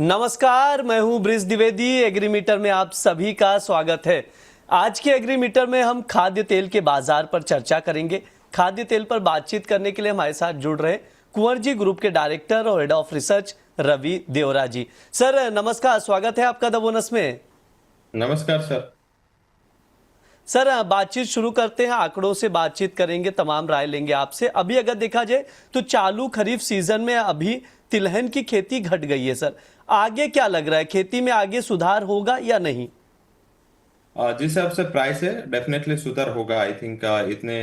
नमस्कार, मैं हूं ब्रिज द्विवेदी। एग्रीमीटर में आप सभी का स्वागत है। आज के एग्रीमीटर में हम खाद्य तेल के बाजार पर चर्चा करेंगे। खाद्य तेल पर बातचीत करने के लिए हमारे साथ जुड़ रहे कुंवर जी ग्रुप के डायरेक्टर और head of research Ravi Dewra ji. Sir नमस्कार, स्वागत है आपका द बोनस में। नमस्कार सर। सर बातचीत शुरू करते हैं, आंकड़ों से बातचीत करेंगे, तमाम राय लेंगे आपसे। अभी अगर देखा जाए तो चालू खरीफ सीजन में अभी तिलहन की खेती घट गई है। सर आगे क्या लग रहा है, खेती में आगे सुधार होगा या नहीं? जिस हिसाब से प्राइस है डेफिनेटली सुधार होगा। आई थिंक इतने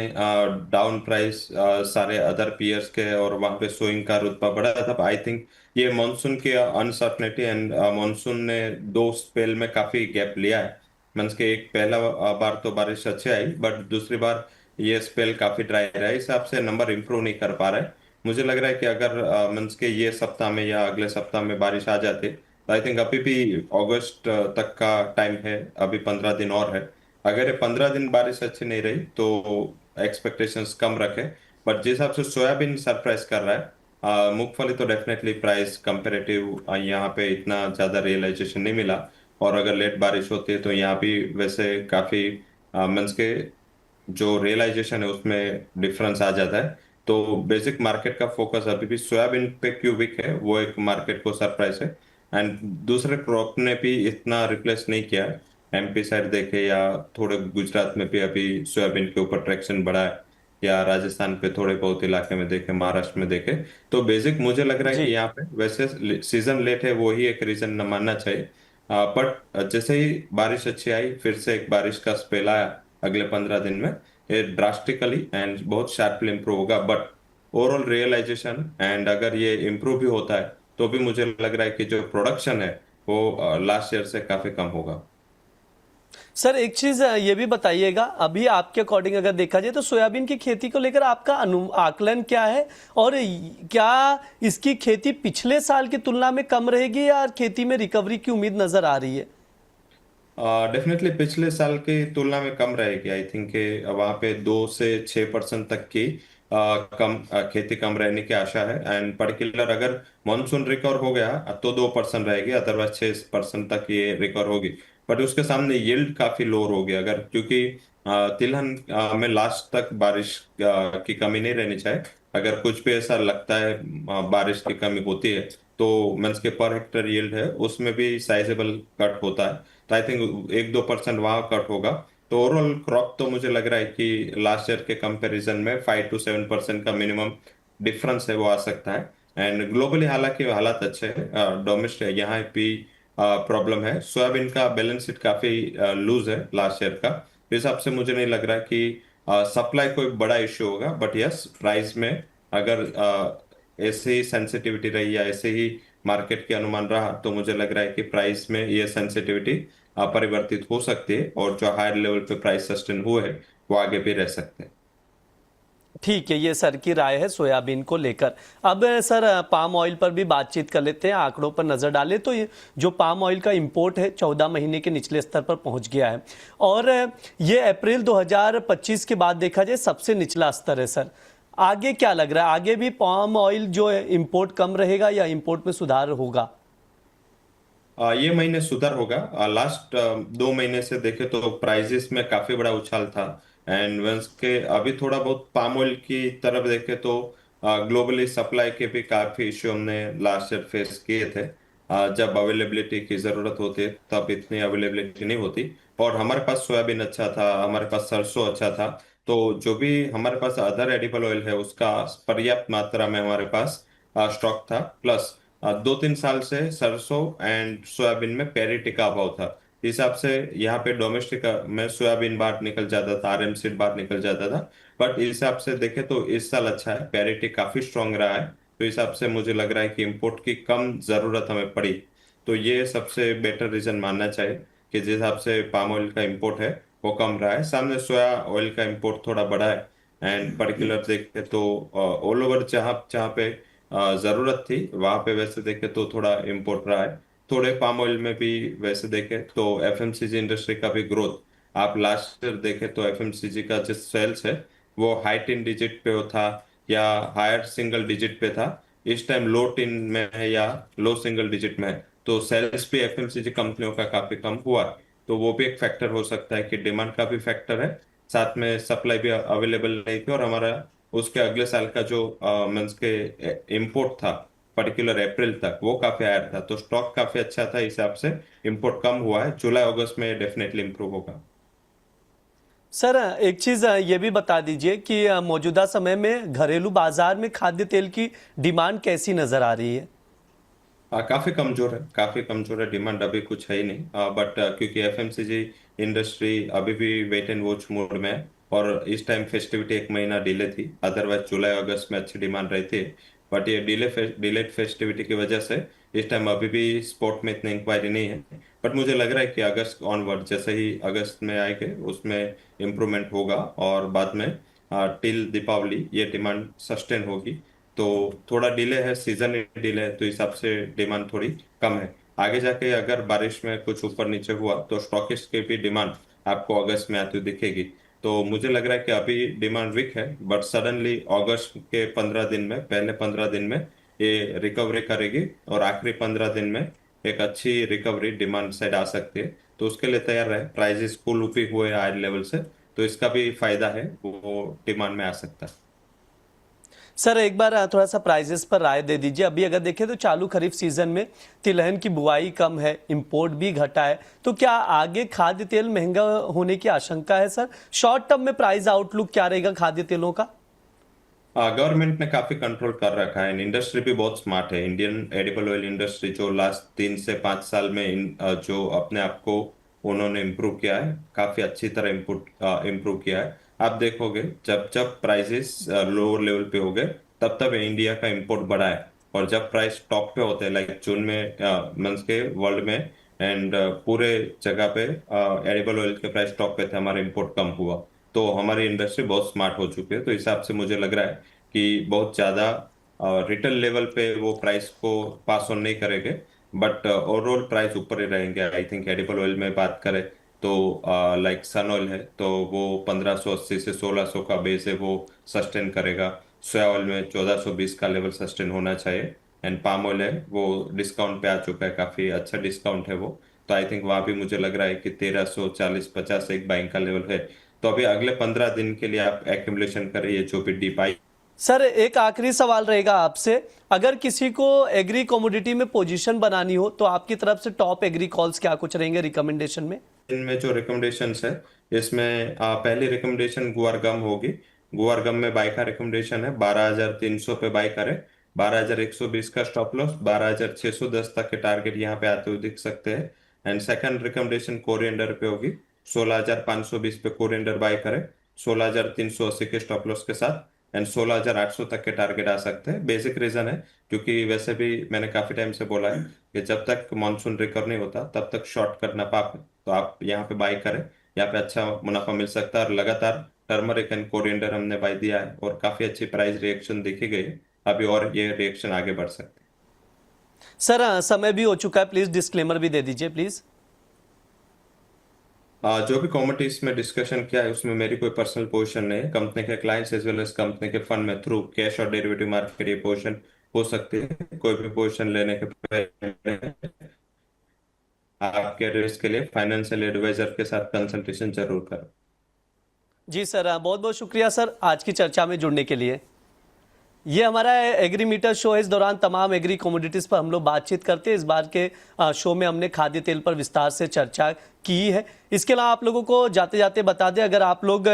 डाउन प्राइस सारे अदर पीयर्स के और वहां पे सोइंग का रुतबा बढ़ा था। आई थिंक ये मानसून की अनसर्टनिटी एंड मानसून ने दो स्पेल में काफी गैप लिया है। मीन्स के एक पहला बार तो बारिश अच्छी आई, बट दूसरी बार ये स्पेल काफी ड्राई रहा। इस हिसाब से नंबर इंप्रूव नहीं कर पा रहे। मुझे लग रहा है कि अगर मीन्स के ये सप्ताह में या अगले सप्ताह में बारिश आ जाती, आई थिंक अभी भी अगस्त तक का टाइम है, अभी 15 दिन और है। अगर ये 15 दिन बारिश अच्छी नहीं रही तो एक्सपेक्टेशंस कम रखे। बट जिस हिसाब से सोयाबीन सरप्राइज कर रहा है, मूंगफली तो डेफिनेटली प्राइस कंपेरेटिव यहाँ पे इतना ज्यादा रियलाइजेशन नहीं मिला। और अगर लेट बारिश होती है तो यहाँ भी वैसे काफी मीन्स के जो रियलाइजेशन है उसमें डिफरेंस आ जाता है। तो बेसिक मार्केट का फोकस अभी भी सोयाबीन पे क्यों वीक है, वो एक मार्केट को सरप्राइज है। एंड दूसरे क्रॉप ने भी इतना रिप्लेस नहीं किया है। एमपी साइड देखे या थोड़े गुजरात में भी अभी सोयाबीन के ऊपर ट्रैक्शन बढ़ा है, या राजस्थान पे थोड़े बहुत इलाके में देखे, महाराष्ट्र में देखे। तो बेसिक मुझे लग रहा है जी। कि यहाँ पे वैसे सीजन लेट है, वो ही एक रीजन न मानना चाहिए। बट जैसे ही बारिश अच्छी आई, फिर से एक बारिश का स्पेल आया अगले 15 दिन में, ये ड्रास्टिकली एंड बहुत शार्पली इंप्रूव होगा। बट ओवरऑल रियलाइजेशन एंड अगर ये इम्प्रूव भी होता है तो भी मुझे लग रहा है कि जो प्रोडक्शन है वो लास्ट ईयर से काफी कम होगा। सर एक चीज ये भी बताइएगा, अभी आपके अकॉर्डिंग अगर देखा जाए तो सोयाबीन की खेती को लेकर आपका आकलन क्या है? और क्या इसकी खेती पिछले साल की तुलना में कम रहेगी या खेती में रिकवरी की उम्मीद नजर आ रही है? डेफिनेटली पिछले साल की तुलना में कम रहेगी। आई थिंक वहाँ पे 2 से 6% तक की कम खेती कम रहने की आशा है। एंड पर्टिकुलर अगर मानसून रिकवर हो गया तो 2% रहेगी, अदरवाइज 6% तक ये रिकवर होगी। बट उसके सामने यील्ड काफी लोअर होगी, अगर क्योंकि तिलहन में लास्ट तक बारिश की कमी नहीं रहनी चाहिए। अगर कुछ भी ऐसा लगता है बारिश की कमी होती है तो मीन्स के पर हेक्टर यील्ड है उसमें भी साइजेबल कट होता है। तो आई थिंक 1-2% वहां कट होगा। तो ओवरऑल क्रॉप तो मुझे लग रहा है कि लास्ट ईयर के कंपैरिजन में 5 to 7% का मिनिमम डिफरेंस है, वो आ सकता है। एंड ग्लोबली हालांकि हालात अच्छे हैं, डोमेस्टिक यहाँ भी प्रॉब्लम है। सोयाबीन का बैलेंस शीट काफी लूज है लास्ट ईयर का। इस हिसाब से मुझे नहीं लग रहा कि सप्लाई कोई बड़ा इश्यू होगा। बट यस, प्राइस में अगर ऐसे ही सेंसिटिविटी रही या ऐसे ही मार्केट के अनुमान रहा तो मुझे लग रहा है कि प्राइस में ये सेंसिटिविटी परिवर्तित हो सकती है, और जो हायर लेवल पे प्राइस सस्टेन हुए हैं वो आगे भी रह सकते हैं। ठीक है, ये सर की राय है सोयाबीन को लेकर। अब सर पाम ऑयल पर भी बातचीत कर लेते हैं, आंकड़ों पर नजर डालें तो ये जो पाम ऑयल का इंपोर्ट है 14 महीने के निचले स्तर पर पहुंच गया है। और ये अप्रैल 2025 के बाद देखा जाए सबसे निचला स्तर है। सर आगे क्या लग रहा है, आगे भी पाम ऑयल जो है इंपोर्ट कम रहेगा या इंपोर्ट में सुधार होगा? ये महीने सुधार होगा। लास्ट 2 महीने से देखे तो प्राइजेस में काफी बड़ा उछाल था। एंड वंस के अभी थोड़ा बहुत पाम ऑयल की तरफ देखे तो ग्लोबली सप्लाई के भी काफी इश्यू हमने लास्ट ईयर फेस किए थे। जब अवेलेबिलिटी की जरूरत होती है तब इतनी अवेलेबिलिटी नहीं होती। और हमारे पास सोयाबीन अच्छा था, हमारे पास सरसों अच्छा था। तो जो भी हमारे पास अदर एडिबल ऑयल है उसका पर्याप्त मात्रा में हमारे पास स्टॉक था। प्लस 2-3 साल से सरसों एंड सोयाबीन में पैरिटी का अभाव था। इस हिसाब से यहाँ पे डोमेस्टिक में सोयाबीन बाहर निकल जाता था, आरएम सीड बाहर निकल जाता था। बट इस हिसाब से देखे तो इस साल अच्छा है, पैरिटी काफी स्ट्रांग रहा है। तो इस हिसाब से मुझे लग रहा है कि इंपोर्ट की कम जरूरत हमें पड़ी। तो ये सबसे बेटर रीजन मानना चाहिए कि जिस हिसाब से पाम ऑयल का इंपोर्ट है वो कम रहा है, सामने सोया ऑयल का इंपोर्ट थोड़ा बढ़ा है। एंड पर्टिकुलर देखे तो ऑल ओवर जहाँ जहाँ पे जरूरत थी वहां पे वैसे देखे तो थोड़ा इम्पोर्ट रहा है। थोड़े पाम ऑयल में भी वैसे देखे तो एफएमसीजी इंडस्ट्री का भी ग्रोथ, आप लास्ट ईयर देखे तो एफएमसीजी का जो सेल्स है वो हाई टीन डिजिट पे था या हायर सिंगल डिजिट पे था। इस टाइम लो टीन में है या लो सिंगल डिजिट में है। तो सेल्स भी एफएमसीजी कंपनियों का काफी कम हुआ, तो वो भी एक फैक्टर हो सकता है कि डिमांड का भी फैक्टर है, साथ में सप्लाई भी अवेलेबल नहीं थी, और हमारा उसके अगले साल का जो मीन्स के इम्पोर्ट था पर्टिकुलर अप्रैल तक वो काफी आया था, तो स्टॉक काफी अच्छा था, इस हिसाब से इम्पोर्ट कम हुआ है। जुलाई अगस्त में डेफिनेटली इम्प्रूव होगा। सर एक चीज़ ये भी बता दीजिए कि मौजूदा समय में घरेलू बाजार में खाद्य तेल की डिमांड कैसी नज़र आ रही है? काफी कमजोर है, काफी कमजोर है, डिमांड अभी कुछ है ही नहीं, बट क्योंकि एफएमसीजी इंडस्ट्री अभी भी वेट एंड वॉच मोड में है, और इस टाइम फेस्टिविटी एक महीना डिले थी, अदरवाइज जुलाई अगस्त में अच्छी डिमांड रहती है, बट ये डिलेड फेस्टिविटी की वजह से इस टाइम अभी भी स्पॉट में इतनी इंक्वायरी नहीं है। बट मुझे लग रहा है कि अगस्त ऑनवर्ड जैसे ही अगस्त में आएंगे उसमें इम्प्रूवमेंट होगा, और बाद में टिल दीपावली ये डिमांड सस्टेन होगी। तो थोड़ा डिले है, सीजन डिले है, तो इस हिसाब से डिमांड थोड़ी कम है। आगे जाके अगर बारिश में कुछ ऊपर नीचे हुआ तो स्टॉकिस्ट की भी डिमांड आपको अगस्त में आती हुई दिखेगी। तो मुझे लग रहा है कि अभी डिमांड वीक है, बट सडनली अगस्त के 15 दिन में, पहले 15 दिन में ये रिकवरी करेगी, और आखिरी 15 दिन में एक अच्छी रिकवरी डिमांड साइड आ सकती है। तो उसके लिए तैयार रहे, प्राइजेस कूल भी हुए हाई लेवल से, तो इसका भी फायदा है, वो डिमांड में आ सकता है। सर एक बार थोड़ा सा प्राइजेस पर राय दे दीजिए। अभी अगर देखें तो चालू खरीफ सीजन में तिलहन की बुआई कम है, इंपोर्ट भी घटा है, तो क्या आगे खाद्य तेल महंगा होने की आशंका है सर? शॉर्ट टर्म में प्राइस आउटलुक क्या रहेगा खाद्य तेलों का? गवर्नमेंट ने काफी कंट्रोल कर रखा है, इंडस्ट्री भी बहुत स्मार्ट है। इंडियन एडिबल ऑयल इंडस्ट्री जो लास्ट 3 से 5 साल में जो अपने आप को उन्होंने इम्प्रूव किया है, काफी अच्छी तरह इम्प्रूव किया है। आप देखोगे जब जब प्राइसेस लोअर लेवल पे हो गए, तब तब इंडिया का इंपोर्ट बढ़ा है, और जब प्राइस टॉप पे होते हैं लाइक जून में मंथ के वर्ल्ड में, एंड पूरे जगह पे एडिबल ऑयल के प्राइस टॉप पे थे, हमारा इंपोर्ट कम हुआ। तो हमारी इंडस्ट्री बहुत स्मार्ट हो चुकी है, तो इस हिसाब से मुझे लग रहा है कि बहुत ज्यादा रिटेल लेवल पे वो प्राइस को पास ऑन नहीं करेंगे, बट ओवरऑल प्राइस ऊपर ही रहेंगे। आई थिंक एडिबल ऑयल में बात करें तो लाइक सन ऑयल है तो वो 1580 से 1600 का बेस है, वो सस्टेन करेगा। सोया ऑयल में 1420 का लेवल सस्टेन होना चाहिए, एंड पाम ऑयल है वो डिस्काउंट पे आ चुका है, काफी अच्छा डिस्काउंट है वो। तो आई थिंक वहां भी मुझे लग रहा है कि 1340-50 एक बाइंग का लेवल है। तो अभी अगले 15 दिन के लिए आप एक्यूमुलेशन करिए जो भी डीप आई। सर एक आखिरी सवाल रहेगा आपसे। अगर किसी को एग्री कमोडिटी में पोजीशन बनानी हो तो आपकी तरफ से टॉप एग्री कॉल्स क्या कुछ रहेंगे रिकमेंडेशन में? इनमें जो रिकमेंडेशंस है, इसमें पहली रिकमेंडेशन गुआर गम होगी। गुआर गम में बाय का रिकमेंडेशन है 12,300 पे बाय करें, 12,120 का स्टॉप लॉस, 12,610 तक के टारगेट यहाँ पे आते हुए दिख सकते हैं। एंड सेकंड रिकमेंडेशन कोरिएंडर पे होगी, 16,520 पे कोरिएंडर बाय करें, 16,380 के स्टॉप लॉस के साथ, एंड 16,800 तक के टारगेट आ सकते हैं। बेसिक रीजन है क्योंकि वैसे भी मैंने काफी टाइम से बोला है कि जब तक मॉनसून रिकवर नहीं होता तब तक शॉर्ट करना पाप है, तो आप यहाँ पे बाई करें, यहाँ पे अच्छा मुनाफा मिल सकता है। और लगातार टर्मरिक एंड कोरिएंडर हमने बाई दिया है और काफी अच्छी प्राइस रिएक्शन देखी गई है, अभी और ये रिएक्शन आगे बढ़ सकते हैं। सर समय भी हो चुका है, प्लीज डिस्क्लेमर भी दे दीजिए प्लीज। जो भी कॉमोडिटीज में डिस्कशन किया है उसमें मेरी कोई पर्सनल पोजीशन नहीं है, कंपनी के clients as well as company के फंड में थ्रू कैश और डेरिवेटिव मार्केट ये पोजीशन हो सकती है। कोई भी पोजीशन लेने के पहले आपके रिस्क के लिए फाइनेंशियल एडवाइजर के साथ कंसल्टेशन जरूर करें। जी सर बहुत बहुत शुक्रिया सर आज की चर्चा में जुड़ने के लिए। ये हमारा एग्री मीटर शो है। इस दौरान तमाम एग्री कमोडिटीज़ पर हम लोग बातचीत करते हैं। इस बार के शो में हमने खाद्य तेल पर विस्तार से चर्चा की है। इसके अलावा आप लोगों को जाते जाते बता दें, अगर आप लोग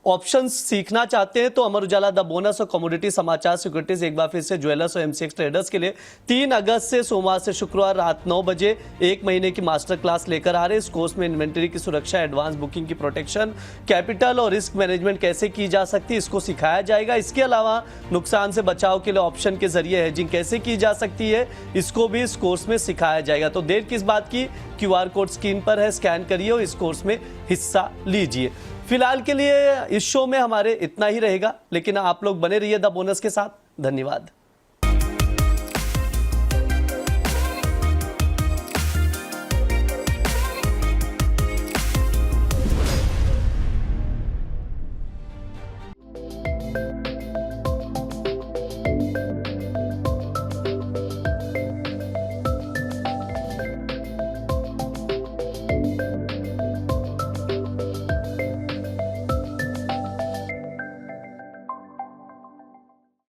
ऑप्शंस सीखना चाहते हैं तो अमर उजाला द बोनस और कमोडिटी समाचार सिक्योरिटीज एक बार फिर से ज्वेलर्स और एमसीएक्स ट्रेडर्स के लिए 3 अगस्त से सोमवार से शुक्रवार रात 9 बजे 1 महीने की मास्टर क्लास लेकर आ रहे हैं। इस कोर्स में इन्वेंटरी की सुरक्षा, एडवांस बुकिंग की प्रोटेक्शन, कैपिटल और रिस्क मैनेजमेंट कैसे की जा सकती है इसको सिखाया जाएगा। इसके अलावा नुकसान से बचाव के लिए ऑप्शन के जरिए हेजिंग कैसे की जा सकती है इसको भी इस कोर्स में सिखाया जाएगा। तो देर किस बात की, QR कोड स्क्रीन पर है, स्कैन करिए और इस कोर्स में हिस्सा लीजिए। फिलहाल के लिए इस शो में हमारे इतना ही रहेगा, लेकिन आप लोग बने रहिए द बोनस के साथ। धन्यवाद।